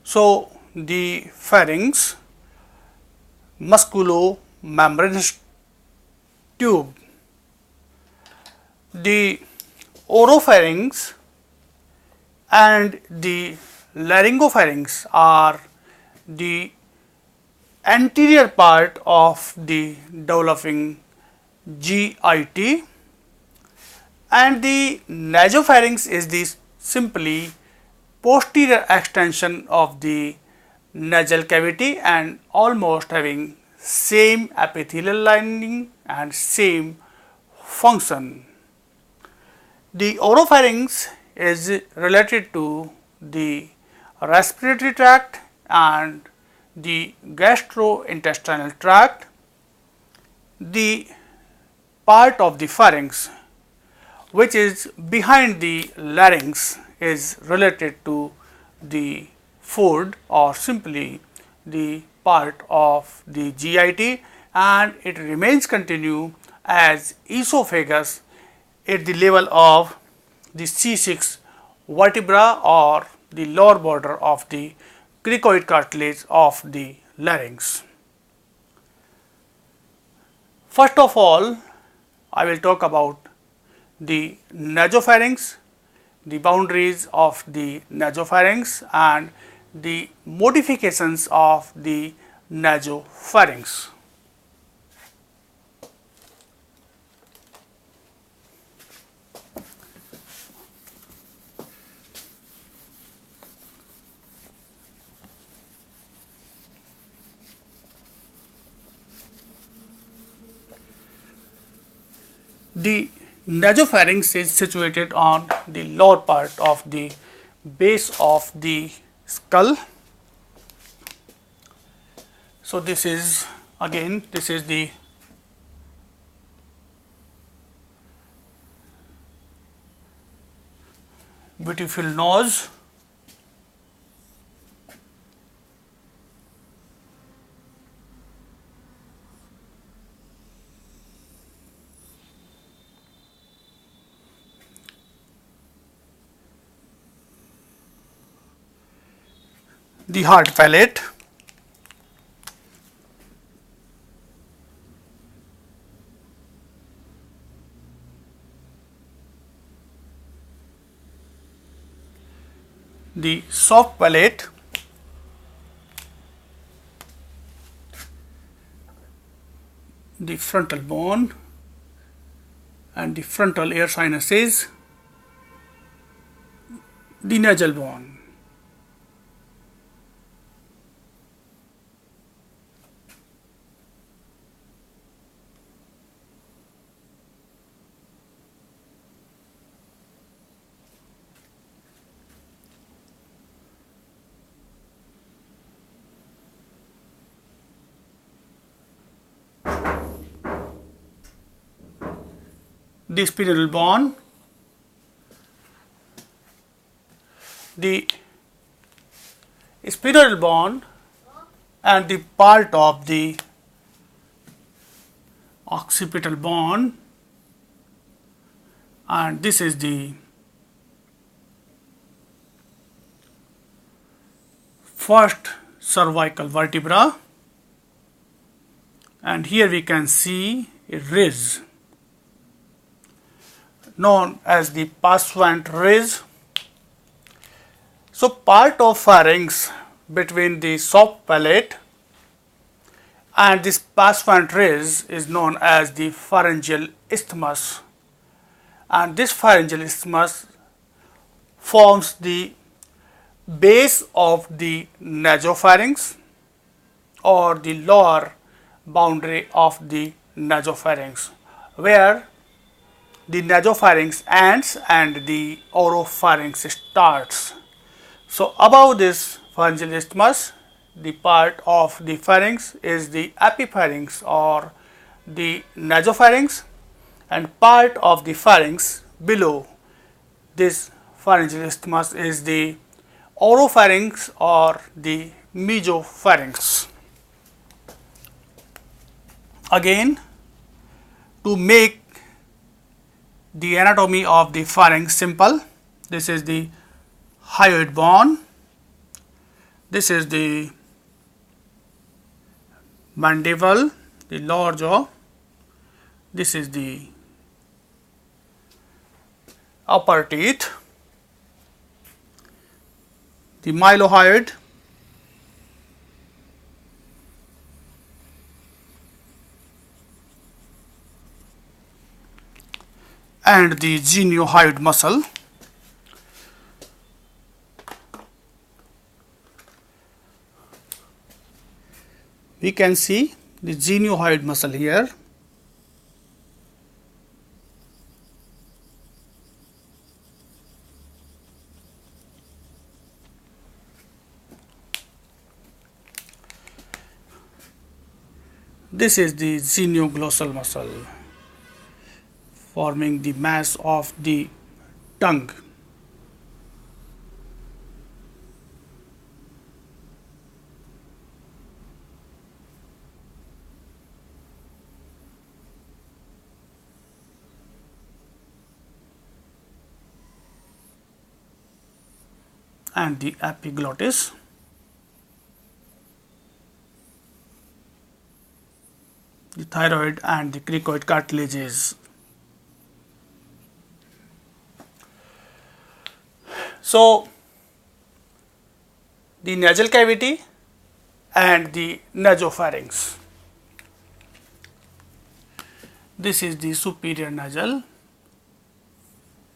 So the pharynx, musculo-membranous tube, the oropharynx and the laryngopharynx are the anterior part of the developing GIT, and the nasopharynx is the simply posterior extension of the nasal cavity and almost having same epithelial lining and same function. The oropharynx is related to the respiratory tract and the gastrointestinal tract. The part of the pharynx which is behind the larynx is related to the food or simply the part of the GIT, and it remains continue as esophagus at the level of the C6 vertebra or the lower border of the cricoid cartilage of the larynx. First of all, I will talk about the nasopharynx, the boundaries of the nasopharynx and the modifications of the nasopharynx. The nasopharynx is situated on the lower part of the base of the skull. So this is again, this is the beautiful nose. The hard palate, the soft palate, the frontal bone and the frontal air sinuses, the nasal bone. The spinal bone, the spinal bone and the part of the occipital bone, and this is the first cervical vertebra, and here we can see a ridge known as the pursuant ridge. So part of pharynx between the soft palate and this pursuant ridge is known as the pharyngeal isthmus, and this pharyngeal isthmus forms the base of the nasopharynx or the lower boundary of the nasopharynx, where the nasopharynx ends and the oropharynx starts. So above this pharyngeal isthmus, the part of the pharynx is the epipharynx or the nasopharynx, and part of the pharynx below this pharyngeal isthmus is the oropharynx or the mesopharynx. Again, to make the anatomy of the pharynx simple, this is the hyoid bone, This is the mandible, the lower jaw. This is the upper teeth, the mylohyoid, and the genioid muscle. We can see the genioid muscle here. This is the genioglottal muscle, forming the mass of the tongue. And the epiglottis. The thyroid and the cricoid cartilages. So, the nasal cavity and the nasopharynx. This is the superior nasal,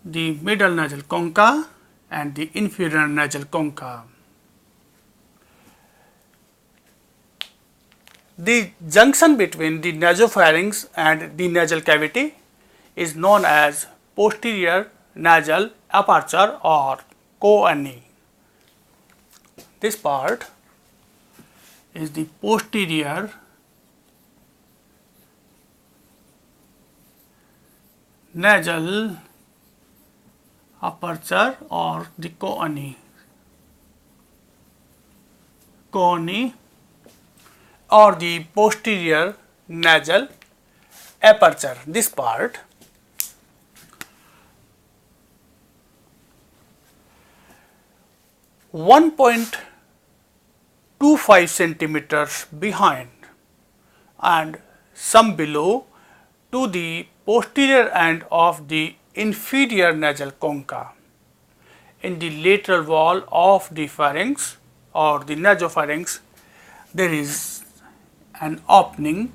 the middle nasal concha and the inferior nasal concha. The junction between the nasopharynx and the nasal cavity is known as posterior nasal aperture or choanine. This part is the posterior nasal aperture or the choanine or the posterior nasal aperture. This part (1.25 centimeters behind and some below to the posterior end of the inferior nasal concha. In the lateral wall of the pharynx or the nasopharynx, there is an opening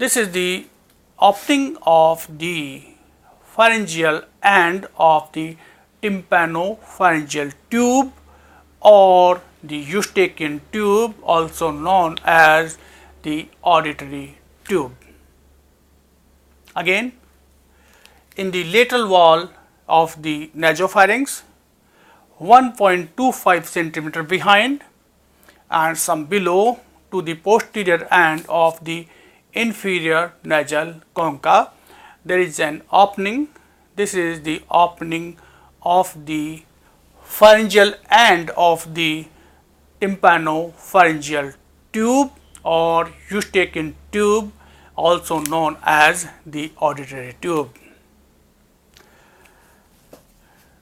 This is the opening of the pharyngeal end of the tympanopharyngeal tube or the eustachian tube, also known as the auditory tube. Again, in the lateral wall of the nasopharynx, 1.25 centimeter behind and some below to the posterior end of the inferior nasal concha, there is an opening. This is the opening of the pharyngeal end of the tympanopharyngeal tube or eustachian tube, also known as the auditory tube.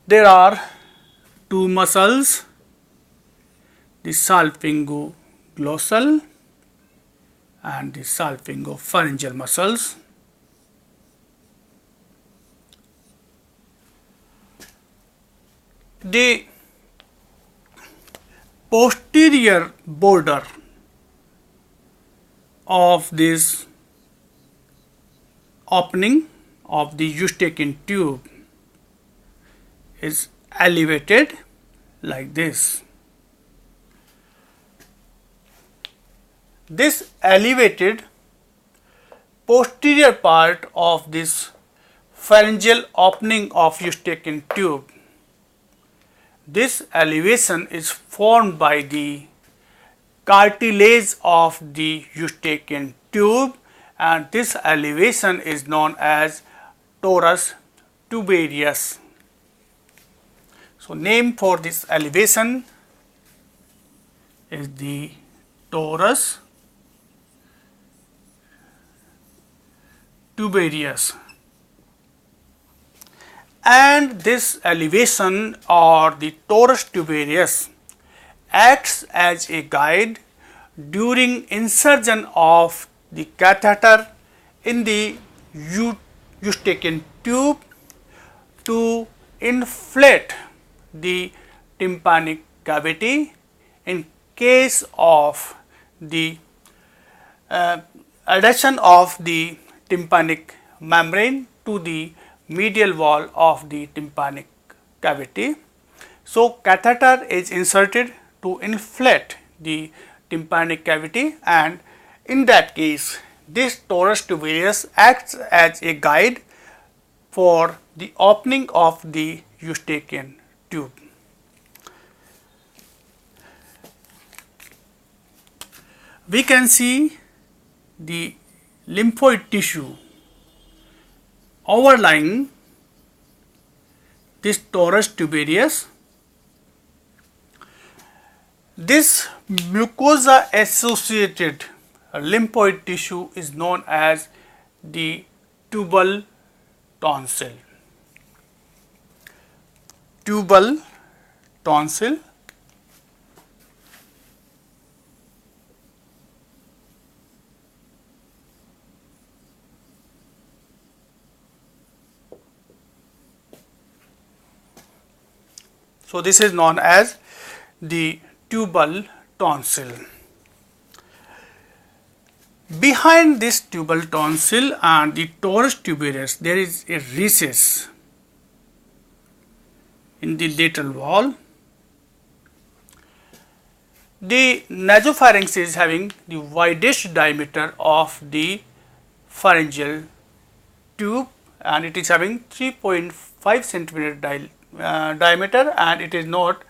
There are two muscles, the salpingoglossal and the salpingopharyngeal muscles. The posterior border of this opening of the eustachian tube is elevated like this. This elevated posterior part of this pharyngeal opening of eustachian tube, this elevation is formed by the cartilage of the eustachian tube, and this elevation is known as torus tubarius. So, name for this elevation is the torus tubarius. and this elevation or the torus tubarius acts as a guide during insertion of the catheter in the eustachian tube to inflate the tympanic cavity in case of the adhesion of the tympanic membrane to the medial wall of the tympanic cavity. So, catheter is inserted to inflate the tympanic cavity, and in that case this torus tubarius acts as a guide for the opening of the eustachian tube. We can see the lymphoid tissue overlying this torus tubarius. This mucosa associated lymphoid tissue is known as the tubal tonsil. Tubal tonsil. So, this is known as the tubal tonsil. Behind this tubal tonsil and the torus tubarius, there is a recess in the lateral wall. The nasopharynx is having the widest diameter of the pharyngeal tube, and it is having 3.5 centimeter diameter, and it is not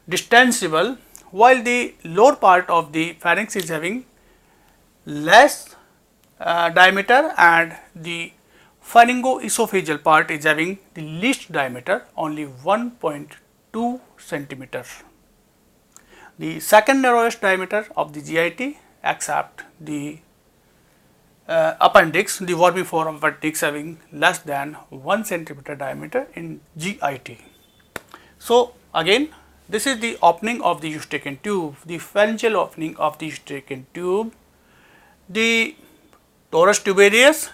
distensible, while the lower part of the pharynx is having less diameter, and the pharyngoesophageal part is having the least diameter, only 1.2 centimeter. The second narrowest diameter of the GIT, except the appendix, the vermiform appendix having less than 1 centimeter diameter in GIT. So, again this is the opening of the eustachian tube, the pharyngeal opening of the eustachian tube. The torus tubarius,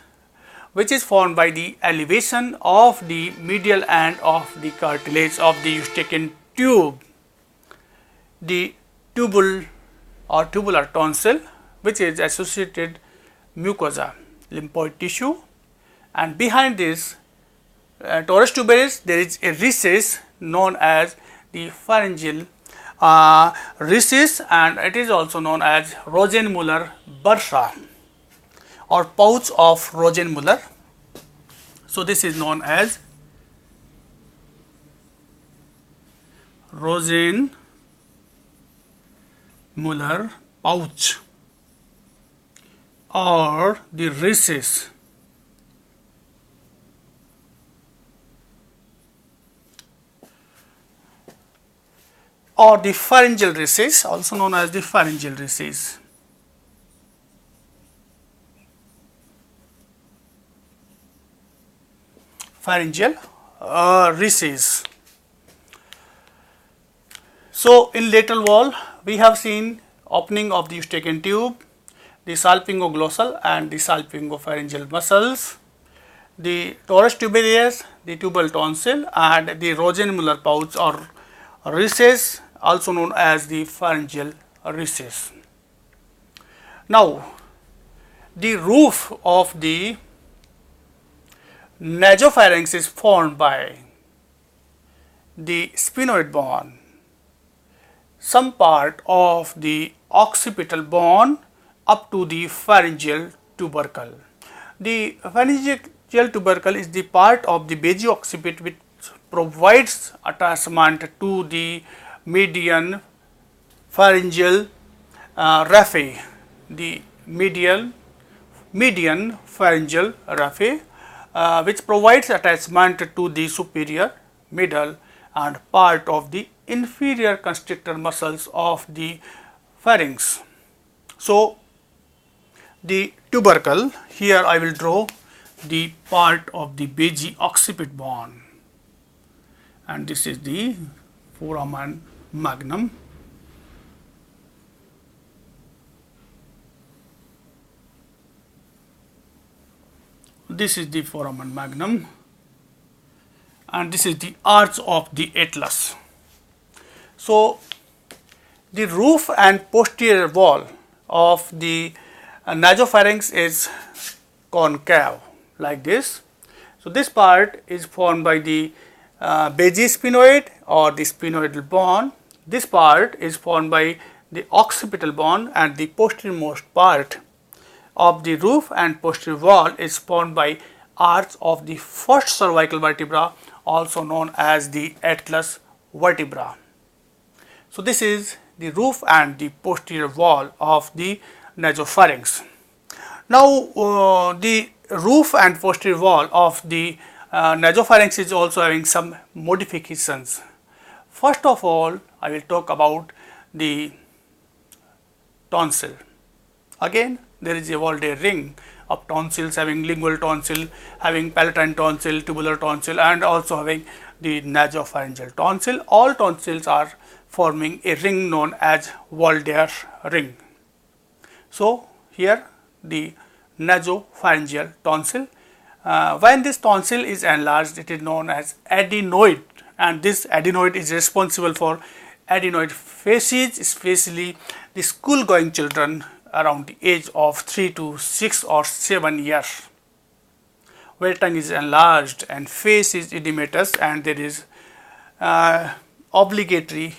which is formed by the elevation of the medial end of the cartilage of the eustachian tube. The tubal or tubular tonsil, which is associated mucosa, lymphoid tissue, and behind this torus tubarius there is a recess known as the pharyngeal recess, and it is also known as Rosenmuller bursa or pouch of Rosenmuller. So, this is known as Rosenmuller pouch or the recess. Or the pharyngeal recess, also known as the pharyngeal recess. Pharyngeal recess. So, in lateral wall we have seen opening of the eustachian tube, the salpingoglossal and the salpingopharyngeal muscles, the torus tubarius, the tubal tonsil, and the Rosenmuller pouch or recess, also known as the pharyngeal recess. Now, the roof of the nasopharynx is formed by the sphenoid bone, some part of the occipital bone up to the pharyngeal tubercle. The pharyngeal tubercle is the part of the basio-occiput which provides attachment to the median pharyngeal raphe, the median pharyngeal raphe, which provides attachment to the superior, middle and part of the inferior constrictor muscles of the pharynx. So, the tubercle, here I will draw the part of the basio-occiput bone. and this is the foramen magnum. This is the foramen magnum, and this is the arch of the atlas. So the roof and posterior wall of the nasopharynx is concave like this. So this part is formed by the basisphenoid or the sphenoidal bone. This part is formed by the occipital bone, and the posteriormost part of the roof and posterior wall is formed by arch of the first cervical vertebra, also known as the atlas vertebra. So this is the roof and the posterior wall of the nasopharynx. Now the roof and posterior wall of the nasopharynx is also having some modifications. First of all, I will talk about the tonsil. Again, there is evolved a ring of tonsils, having lingual tonsil, having palatine tonsil, tubular tonsil, and also having the nasopharyngeal tonsil. All tonsils are forming a ring known as Waldeyer ring. So here the nasopharyngeal tonsil. When this tonsil is enlarged, it is known as adenoid, and this adenoid is responsible for adenoid facies, especially the school going children around the age of 3 to 6 or 7 years, where tongue is enlarged and face is edematous, and there is obligatory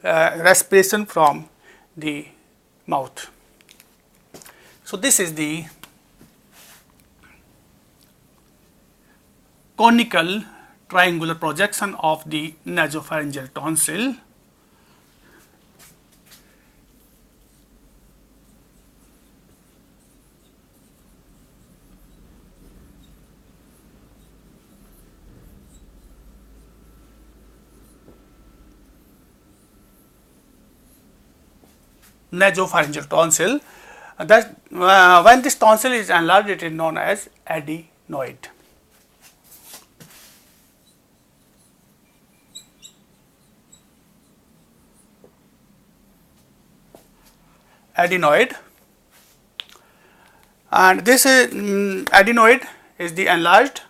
respiration from the mouth. So this is the conical triangular projection of the nasopharyngeal tonsil. Nasopharyngeal tonsil. When this tonsil is enlarged, it is known as adenoid. Adenoid, and this adenoid is the enlarged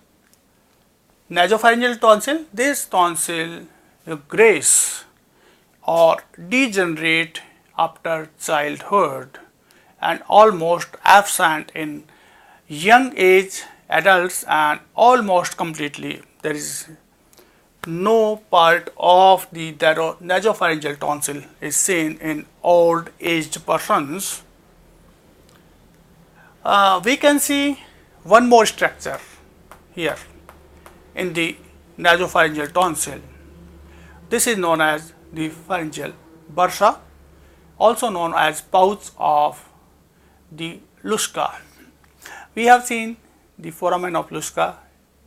nasopharyngeal tonsil. This tonsil grays or degenerate after childhood and almost absent in young age adults, and almost completely there is no part of the nasopharyngeal tonsil is seen in old aged persons. We can see one more structure here in the nasopharyngeal tonsil. This is known as the pharyngeal bursa, also known as pouch of the Luschka. We have seen the foramen of Luschka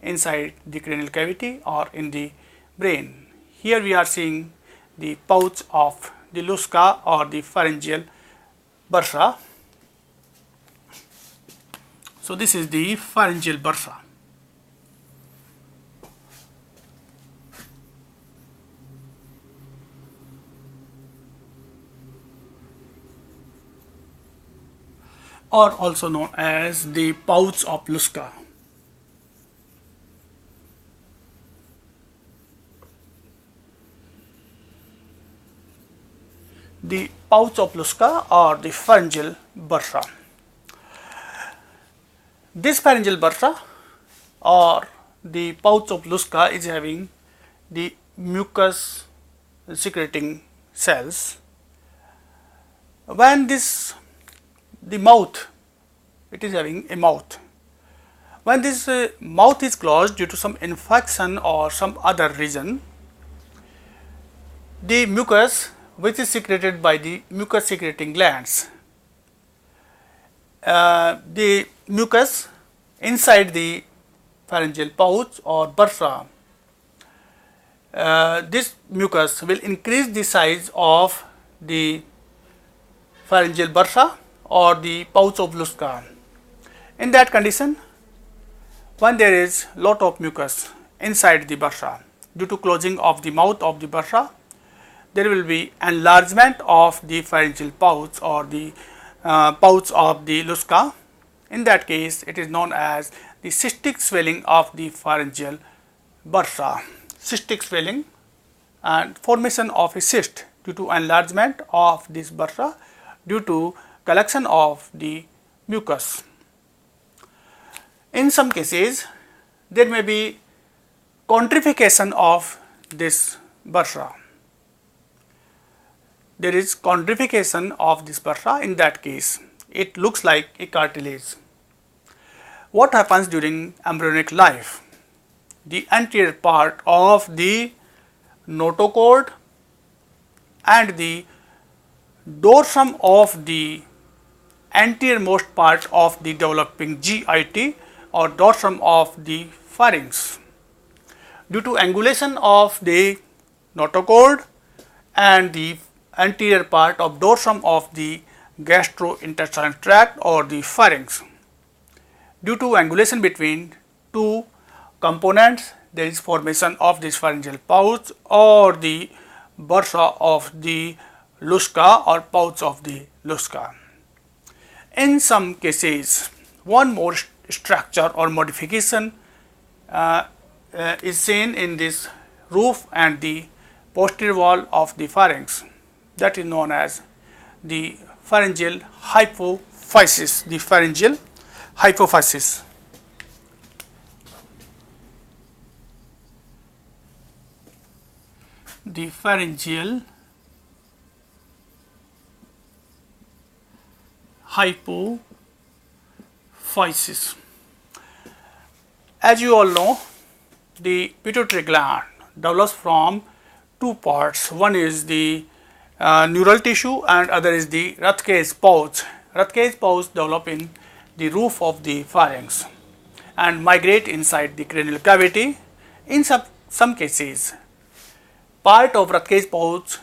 inside the cranial cavity or in the brain. Here we are seeing the pouch of the Luschka or the pharyngeal bursa. So this is the pharyngeal bursa. Or also known as the pouch of Luschka. The pouch of Luschka or the pharyngeal bursa. This pharyngeal bursa or the pouch of Luschka is having the mucus secreting cells. When the mouth, it is having a mouth. When this mouth is closed due to some infection or some other reason, the mucus, which is secreted by the mucus secreting glands, the mucus inside the pharyngeal pouch or bursa, this mucus will increase the size of the pharyngeal bursa or the pouch of Luschka. In that condition, when there is lot of mucus inside the bursa, due to closing of the mouth of the bursa, there will be enlargement of the pharyngeal pouch or the pouch of the lusca. In that case, it is known as the cystic swelling of the pharyngeal bursa. Cystic swelling and formation of a cyst due to enlargement of this bursa due to collection of the mucus. In some cases, there may be chondrification of this bursa. There is chondrification of this bursa. In that case, it looks like a cartilage. What happens during embryonic life? The anterior part of the notochord and the dorsum of the anteriormost part of the developing GIT or dorsum of the pharynx. Due to angulation of the notochord and the anterior part of dorsum of the gastrointestinal tract or the pharynx. Due to angulation between two components, there is formation of this pharyngeal pouch or the bursa of the lusca or pouch of the lusca. In some cases, one more structure or modification is seen in this roof and the posterior wall of the pharynx, that is known as the pharyngeal hypophysis. The pharyngeal hypophysis. The pharyngeal hypophysis. As you all know, the pituitary gland develops from two parts. One is the neural tissue and other is the Rathke's pouch. Rathke's pouch develop in the roof of the pharynx and migrate inside the cranial cavity. In some cases, part of Rathke's pouch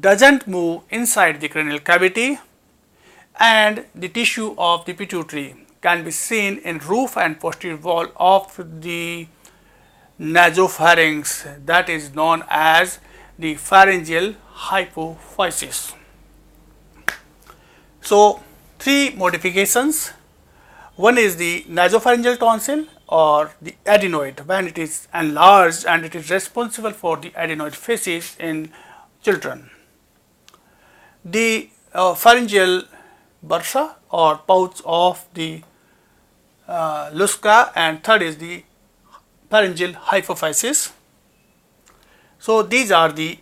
doesn't move inside the cranial cavity, and the tissue of the pituitary can be seen in roof and posterior wall of the nasopharynx, that is known as the pharyngeal hypophysis. So, three modifications. One is the nasopharyngeal tonsil or the adenoid, when it is enlarged and it is responsible for the adenoid facies in children. The pharyngeal bursa or pouch of the lusca, and third is the pharyngeal hypophysis. So, these are the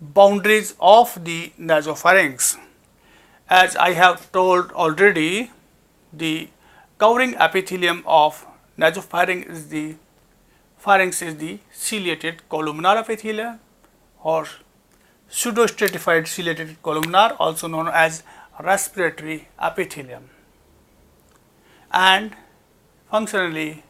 boundaries of the nasopharynx. As I have told already, the covering epithelium of nasopharynx is the ciliated columnar epithelium or pseudostratified ciliated columnar, also known as respiratory epithelium, and functionally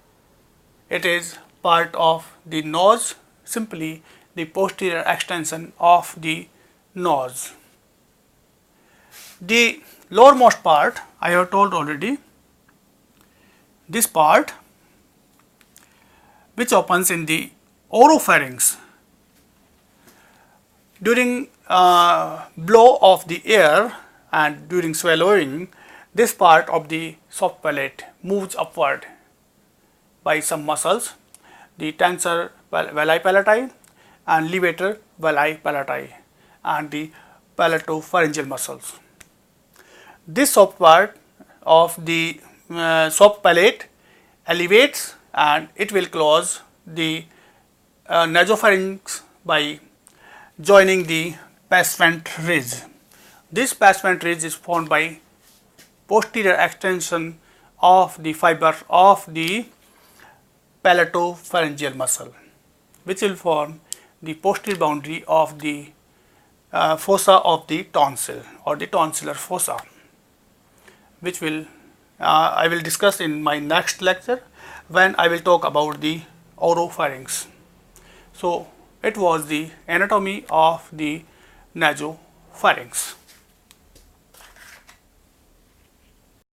it is part of the nose, simply the posterior extension of the nose. The lowermost part I have told already, this part which opens in the oropharynx. During blow of the air and during swallowing, this part of the soft palate moves upward by some muscles, the tensor veli palati and levator veli palati and the palatopharyngeal muscles. This soft part of the soft palate elevates and it will close the nasopharynx by joining the pes vent ridge. This pes vent ridge is formed by posterior extension of the fiber of the palatopharyngeal muscle, which will form the posterior boundary of the fossa of the tonsil or the tonsillar fossa, which will I will discuss in my next lecture when I will talk about the oropharynx. So, it was the anatomy of the nasopharynx.